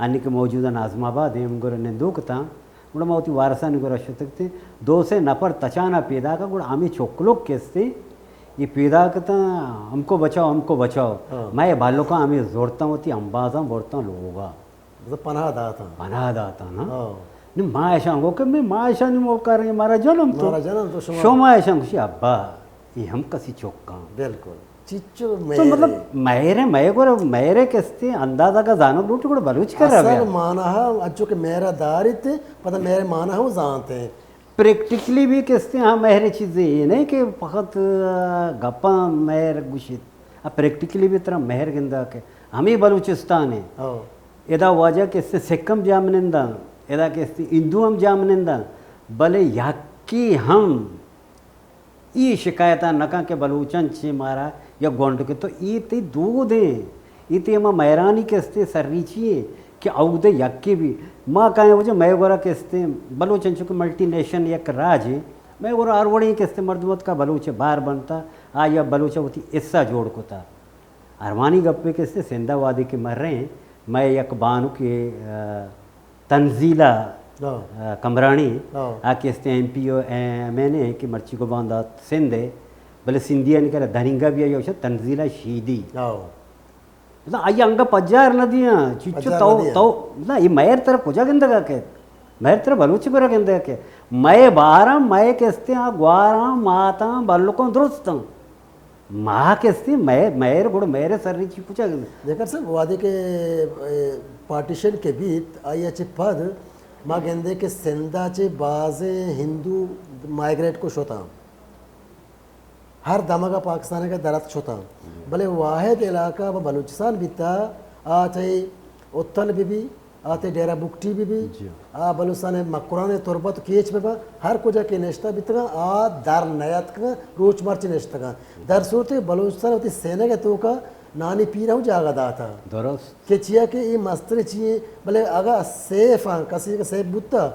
अन्य के मौजूदा नाजमाबाद हैं गुर निंदुक था गुड़ा मोती वारसा ने गुरा शुतक थे दो से नफर तचाना पैदा का गुड़ा आमी चोकलोक किस्ते ये पैदा करता हमको बचाओ मैं बालों का हमें जोड़ता होती अंबाजा बोलता लोगों का मतलब पनाह दा था बना दाता ना आओ नहीं माँ ऐसा हो कि मैं माँ ऐसा नहीं मोल कर रही हमारा जन्म तो मारा जन्म तो शुमा शोमा ऐसा खुशी अब्बा ये हम कसी चौका बिल्कुल चिच्चो तो मतलब मेरे किस्ते अंदाजा का जानो लूट को बलूच कर रहा असल है माना है अच्छो के मेरा दारित पता मेरे माना है वो जानते हैं प्रैक्टिकली भी किस्ते हाँ मेरे चीज़ें ये नहीं कि फकत गप्पा मेहर गुशित अब प्रैक्टिकली भी तरह मेहर गिंदा के हम ही बलूचिस्तान है ओ यदा वजह किस्ते सिक्कम जामनिंदा यदा किस्ते हिंदू हम जामनिंदा भले याकी हम ये शिकायता नका के बलूचन छे मारा या गोंड के तो ये ते दूध है ये ते हम मैरानी किस्ते सर्रीचिए कि औदे यक्के भी माँ कहें वो जो मैं गोरा किस्ते बलूचन चुके मल्टीनेशन एक राज है मैं गोरा अरवड़ी किस्ते मर्दमत का बलूच बार बनता आ या बलूचा होती इससा जोड़ को था अरमानी गप्पे किस्ते सिंधावादी के मर रहे हैं मैं एक बानू के तंजीला कमरानी आ किस्ते MP मैंने कि मर्ची को बांधा सिंधे भले सिंधिया नहीं करे धनिंगा भी आई तंजीला शीदी मतलब आई अंग पज्जार नदियाँ चिच्चो तो ना ये मैर तरफ कुजा गिंदा का के मैर तरफ बलूची पर गिंदा के मैं बारा मैं किस्ते हाँ ग्वारा माता बल्लुकों दुरुस्त माँ किस्ते मैर गुड़ मेरे सर्रीची पूछा देखकर सर वादे के पार्टीशन के बीच आई अच्छे पद माँ गेंदे के सिंधाचे बाजे हिंदू माइग्रेट को शोता हर दमगा पाकिस्तान का दरत शोता भले वाहिद इलाका व बलूचिस्तान बीता आते उत्तल बीबी आते डेरा बुकटी बीबी आ बलूचिस्तान मकुरान तुरबत केच में हर कुछ के नेश्ता बीतगा आ दर नयात का रोच मार्च नेश्ता का दर सूरत बलूचिस्तान होती सेना के तो का नानी पी रहा हूँ जागा दाता दुरुस्त के चिया के ये मस्तर चिए भले अगर सेफ हाँ कसी का सेफ बुत्ता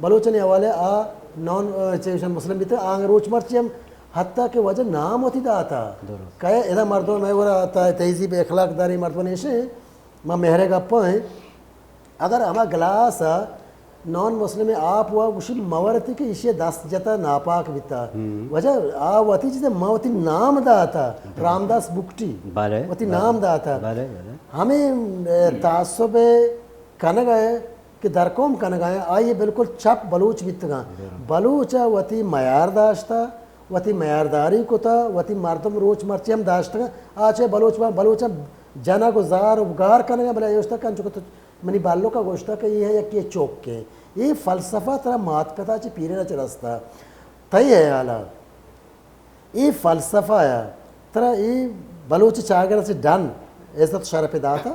बलोचने वाले आ नॉन चेशन मुस्लिम बीते आंग रोच मार्च हम हत्ता के वजह नाम होती दाता कहे इधर मर्दों में वो आता है तहजीब अखलाकदारी मर्दों ने ऐसे माँ मेहरे गप्पा है अगर हमारा गिलास नॉन मुस्लिम में आप हुआ कुछ मवरती के इसे 10 जता नापाक बीता वजह आ वती जिसे मवती नाम दाता रामदास बुकटी वती नाम दाता हमें तासुब कन गए कि दरकोम कन गए आइए बिल्कुल चप बलूच बीतगा बलूचा वती मयार दाश्ता वती मयारदारी को था वती मर्दम रोच मर्ची हम दाश्ता आचे बलूचा जना गुजार उपगार कन गए भले योस्ता कन चुका तो मनी बालों का गोश्ता का ये है या कि चौक के ये फलसफा तरह मात पिता ची पीरे ना चरस्ता तय है आला ये फलसफा है तरह ये बलूच चागर से डन ऐसा तो शरफ दाता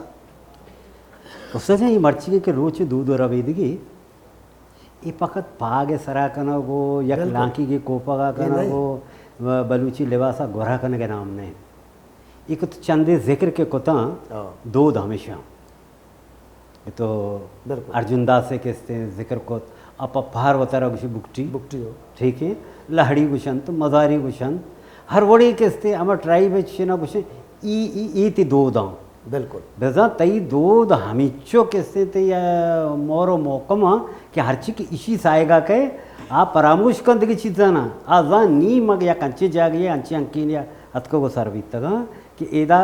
उससे ये मर्ची के रोच दूध और अवेदगी ये पकत पागे सरा कना गो या लांकी के कोपा का कना गो बलूची लिबासा गोरा कने के नाम ने एक तो चंदे जिक्र के कोता दूध हमेशा तो अर्जुन दास से किसते जिक्र को अप फार वतारा गुशी बुकटी हो ठीक है लहड़ी गुशंत मजारी गुशंत हर वड़ी किसते हमार ट्राइब ना गुशे ई ती दो दां बिल्कुल बेजा तई दूध हमीचो किसते ते या मोरो मोकमा कि हर चीज की इसी साएगा के आप परामर्श कंद की चीज़ ना आजा नी मग या कंचे जागे अंचे अंकीन या अतको को सर्वित तक कि एदा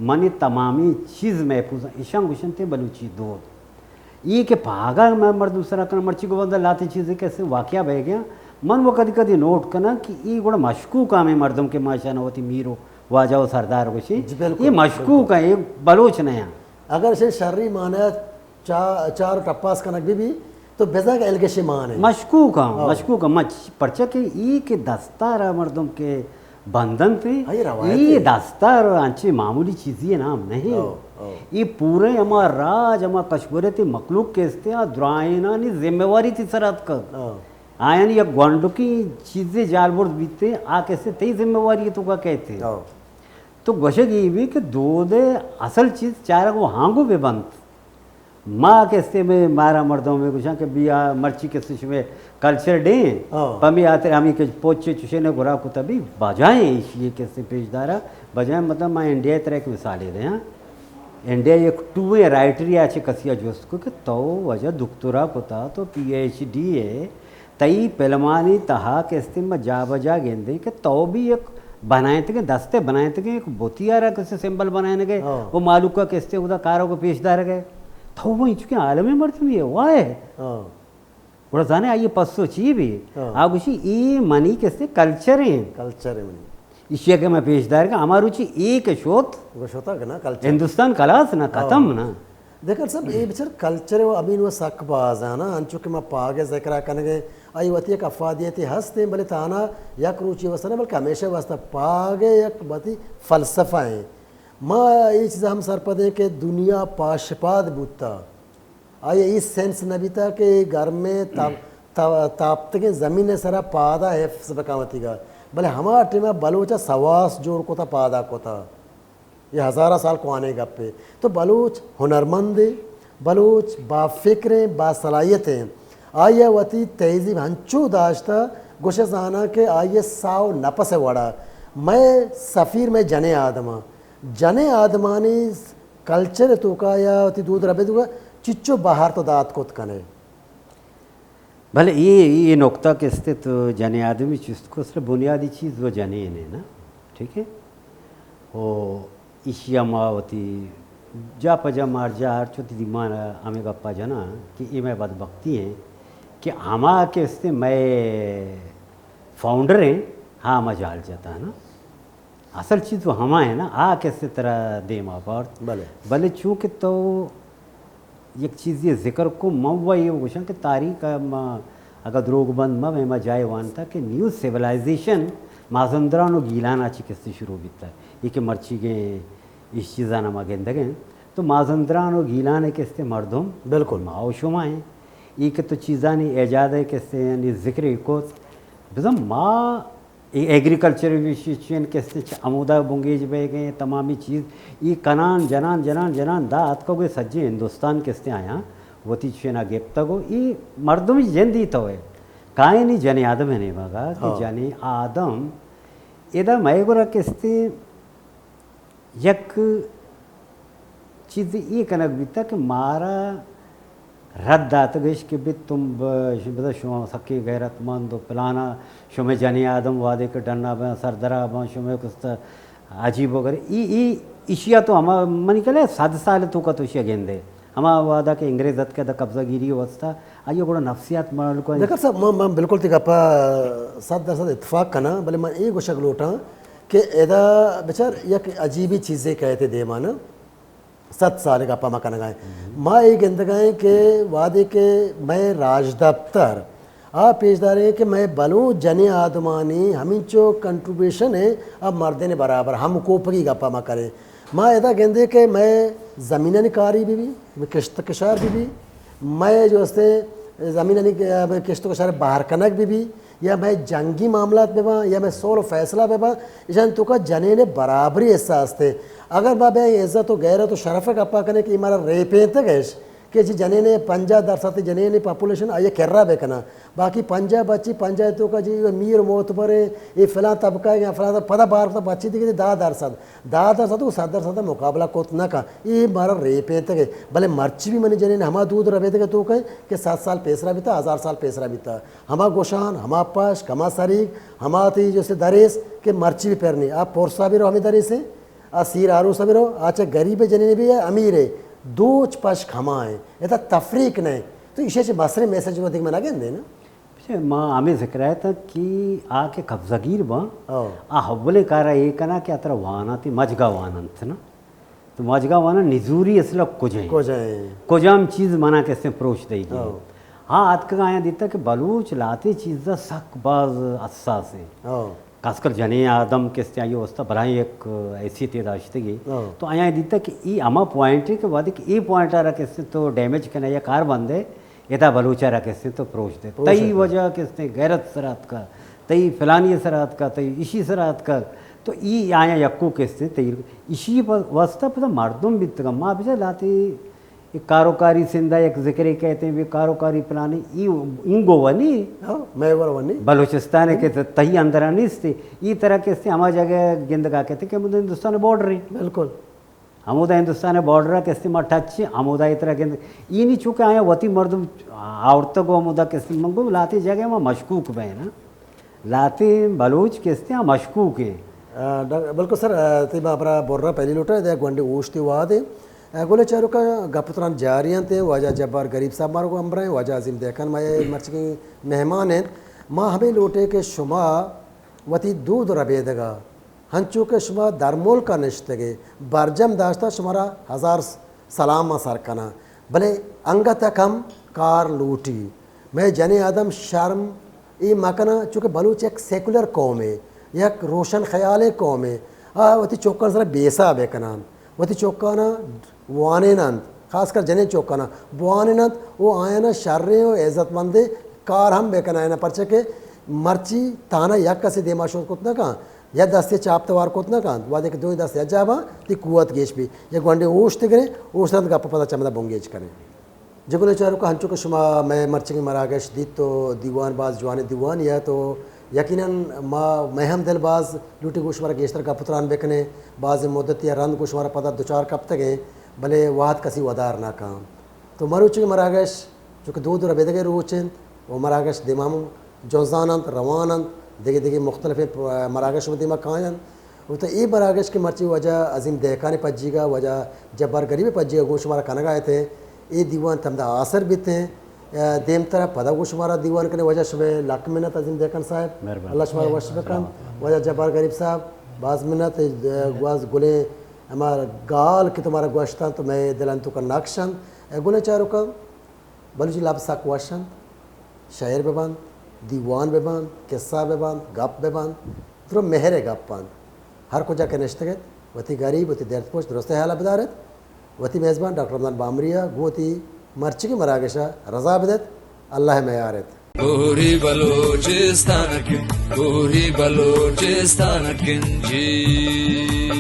मन तमामी चीज़ महफूज ईशान गुशन ते बलूची दूध ये के भागा मैं मर दूसरा कर मर्ची को बंदा लाती चीज़ें कैसे वाक्या बह गया मन वो कदी कदी नोट करना कि ये गुड़ा मशकू काम है मर्दों के माशा न होती मीरो वाजाओ सरदार गुशी ये मशकू का ये बलोच नया अगर से शर्री माना चार टप्पास कनक भी तो बेजा का एलगेशी मान है मशकू का मच परचा के ई के दस्तार मर्दों के बंधन पे ये दस्तार अंचे मामूली चीज़ ये नाम नहीं ये पूरे हमारा राज हमारा कश्मीर थे मखलूक के द्रायना ने जिम्मेवारी थी सरहद का आयन या ग्वांडो की चीज़ें जालबोर बीते आ कैसे तई जिम्मेवारी तो का कहते तो गशक ये भी कि दो दे असल चीज़ चारा को हांगो बेबंद माँ कैसे में मारा मर्दों में कुछ के बिया मर्ची के सिश में कल्चर डे पमी आते हमी के पोचे चुशे ने गुरा को तभी बजाएं ये कैसे पेशदारा बजाएं मतलब मैं इंडिया तरह की मिसाल दे हाँ इंडिया एक टू वे राइटरी आचे कसिया जोस्त को कि तो वजह दुखतुरा कोता तो PhD है तई पेलमानी तहा कैसे में जा बजा गेंदे कि तो भी एक बनाए थे दस्ते बनाए थे एक बोतियारा कैसे सिंबल बनाने गए वो मालूक का कैसे उदा कारों को पेशदार गए तो वो चुके आलमी मर्द भी है वाह है उड़ा जाने आइए पस्सो ची भी आग उसी ई मनी कैसे कल्चर है कल्चर है मनी इशिया के मैं पेशदार का हमारे रुचि एक शोध कुछ होता है ना कल्चर हिंदुस्तान कलास ना खत्म ना देखो सब ये बिचार कल्चर वो अभी वो सक बाज है ना अंचु के मैं पागे जिक्र करने आई वती एक अफादियती हंसते भले ताना यक रुचि वस्ता ना बल्कि हमेशा वस्ता पागे एक बती फलसफा है माँ ये चीज़ हम सर पदे के दुनिया पाशपाद बुता आइए इस सेंस नबीता के घर में ताप्त के ज़मीन सरा पादा है सब कामती का भले हमारा टीम बलूचा सवास जोर को था पादा को था ये हज़ारा साल को आने का पे तो बलूच हुनरमंद है बलूच बाफ़िक्र हैं बासलाहियत हैं आइए वती तहजीब हंचू दाश्ता गुशेजाना के आइए साव नपस वड़ा मैं सफ़ीर में जने आदमानी कल्चर तो का या वती दूध रबे तो चिच्चो बाहर तो दात को कने भले ये नुक्ता के स्थित जने आदमी चीज़ को सिर्फ बुनियादी चीज़ वो जने ने ना ठीक है वो इशिया मावती जा पजा मार जा चुती दिमान हमें गप्पा जना कि ये मैं बदबख्ती हैं कि हमा के स्थित मैं फाउंडर हैं हाँ मजाल जाता है ना असल चीज़ वो हमा है ना आ कैसे तरह दे माँ पर भले चूँकि तो एक चीज़ ये जिक्र को मवा ये वोशन कि तारीख अगर द्रोगबंद मैं जाए वानता कि न्यू सिविलाइजेशन माजंद्रानो गीलाना ची किससे शुरू बीता ये कि मर्ची के इस चीज़ाना मगेंद गए तो माजंद्रानो गीलाने किससे मर्दुम बिल्कुल माओशुमा है ये कि तो चीज़ानी एजाद है किससे यानी जिक्र को बिज़म माँ एग्रीकल्चर विशेषण किससे अमुदा बुंगेज बह गए तमामी चीज़ ये कनान जनान जनान जनान दा आत को सज्जे हिंदुस्तान किससे आया वो तीना गेप्ता को ये मर्दुम जंदी तो है काहे नहीं जने आदम है नहीं मगा कि जने आदम इधर मैं गुरा किसते यक चीज़ ये कनक बीता कि मारा रद्द आत गश के भी तुम बता शुमा सके गैरतमंद पिलाना शुमे जने आदम वादे के डरना बा सरदरा बा शुमे कुछ अजीब वगैरह ये इशिया तो हम मनी कले 7 साल तो का तो इशिया गेंदे हमा वादा के अंग्रेजत के द कब्जागिरी अवस्था आइए बड़ा नफ्सियात मार को देखो सब मैं बिल्कुल तिकपा 100% इत्तेफाक करना भले मैं एक गोशक लोटा कि एदा बेचार एक अजीबी चीज़ें कहते दे माना 7 साल का पा मकान गाए माँ एक इंद गए के वादे के मैं राज दफ्तर आ पेशदार है कि मैं बलूँ जने आदमानी हमिन जो कंट्रीब्यूशन है अब मर्दे ने बराबर हम कोपगी गप्पा मा करें माँ ऐसा कहते कि मैं ज़मीन कारी भी मैं किश्त कशार भी मैं जो है ज़मीन किश्त कशार बाहर कनक भी या मैं जंगी मामला पे बा या मैं सोलो फैसला पे बा इजान तो का जने ने बराबरी एहसास थे अगर बाबा इज्जत तो गैर तो शरफ गप्पा करने की हमारा रेपे तक है कि जी जने ने 50% जने ने पॉपुलेशन आइए कर रहा बेकना बाकी 50 बच्ची पंचायतों का जी मीर मोतबर ये फ़लाँ तबका या फ़लाँ पता बार तो बच्ची थी कि 10% वो 7% मुकाबला को ना का ये हमारा रेपे तक है भले मर्ची भी मनी जने ने हमारा दूध रहे थे तो कहें कि 7 साल पेसरा भी था 1000 साल पेसरा भी था हमा गोशान हमा पाश कमा शरीक हमा थी जैसे दरेस के मर्ची भी पैरनी आप पोरसा भी रहो हमें दरेस है आ सीर आरू सब रहो अच्छा गरीब जने भी है अमीर है दूच पश खमा है ऐसा तफरीक नहीं तो इसे मसरे मैसेज वो दिख मना गेंदे ना माँ हमें जिक्र है था कि आके कब्जागीर बा आ हव्वले कारा ये कना कि अतर वाना थी मजगा वानन थे ना तो मजगा वाना निजूरी असला कोजाम चीज़ मना कैसे प्रोच देगी हाँ आज का आया देता कि बलूच लाते चीज़ सकबाज अस्सा से खासकर जने आदम किसते आई अवस्था बड़ा एक ऐसी तेदाश्तगी तो आया दिता कि ये अमा पॉइंट है कि वादे कि ये पॉइंट आ रहा किससे तो डैमेज करना या कार बंदे यदा बलूचा रहा किससे तो प्रोच दे तई वजह किसने गैरत सरात का तई फलानी सरात का तई इसी सरात का तो ये आया यक्कू किससे तई इसी वास्ता पता मर्दुम बित का माँ बिचा लाते एक कारोकारी सिंधा एक जिक्र कहते हैं वे कारोकारी प्लान इंगो वनी मैं वनी बलूचिस्तान के तही अंदर थे ये तरह के हमारी जगह गिंद का कहते कि मुझे हिंदुस्तान बॉर्डर है बिल्कुल हमुदा हिंदुस्तान बॉर्डर के टच हमुदा इतना गिंद ये नहीं चुके आया वती मर्द औरतों को हमुदा के मंगो लाते जगह वहाँ मशकूक में ना लाते बलूच के मशकूक है बिल्कुल सर ती बाबरा बोर्रा पहली लुटा दे गुंडे ऊष्टी वादे गोले चारों का गपुत्रान जारियां थे वजह जब्बार गरीब साहब मारो को अम्बर हैं वजह अजीम देखन मैं मर्च की मेहमान हैं माँ हमें लोटे के शुमा वती दूध रबेदगा हंचू के शुमा दरमोल का निश्तगे बरजम दाश्ता शुमारा हज़ार सलाम सरकना भले अंगत कम कार लूटी मैं जने आदम शर्म ये मकना चूँकि बलूच एक सेकुलर कौम है एक रोशन ख्याल कौम है वती चौका जरा बेसा बेकनान वती चौकाना वाने नंद खासकर जने चौकाना बुआने नंद वो आया ना शर्रे और इज़्ज़तमंद कार हम बेकना ना परचे के मर्ची ताना यक कसे देमाशों को उतना कहाँ या दस्ते चापतवार को उतना कहाँ वादे के दो दस या जाबा ती कुवत गेश भी ये गुंडे ओश्त करे ओश्त का पता चमदा बोंगेज करें जगुले चारों का हंचो के शुमा मैं मर्ची की मरागश दी तो दीवान बाज जवान दीवान या तो यकीनन माँ महम दिलबाज लूटी गुशमारा गेस्टर का पुत्रान बेकने बाज मुद्दत या रंद गुशमारा पता दो चार कब तक हैं भले वाहद कसी वदार ना काम तो मरुचि मरागश चूँकि दूध रबेदगे रूचिन वो मरागश दिमाम जोजानंद रवानंद देखे देखे मुख्तलिफ मरागश में दिमाग कायन वो तो ये मरागश की मर्ची वजह अजीम देखाने पज्जीगा वजह जब्बार गरीब पज्जीगा गुशमारा कनगाए थे ये दीवान तमदा आसर भी थे देम तरह पदा को शुमारा दीवान करने वजह शबे लाख मिनट अजीम देखन साहब अल्लाह शुमारा वशबकन वजह जब्बार गरीब साहब बाज़ मिनट गुआज गुले हमारा गाल कि तुम्हारा गोश्तान तो मैं दिलन तो का नाक्शन गुले चारों का बलूची लाभ साक वाशन शायर बेबान दीवान बेबान किस्सा बेबान गप बेबान तो मेहरे गप पान हर को जाके नश्तगत वती गरीब वती दर्दपोश दुरुस्त हाल बदारत वती मेज़बान डॉक्टर रमज़ान बामरिया गोती मर्ची की मरागशा रजा बिदत अल्लाह मयारत पूरी बलूचिस्तान की पूरी बलूचिस्तान किंजी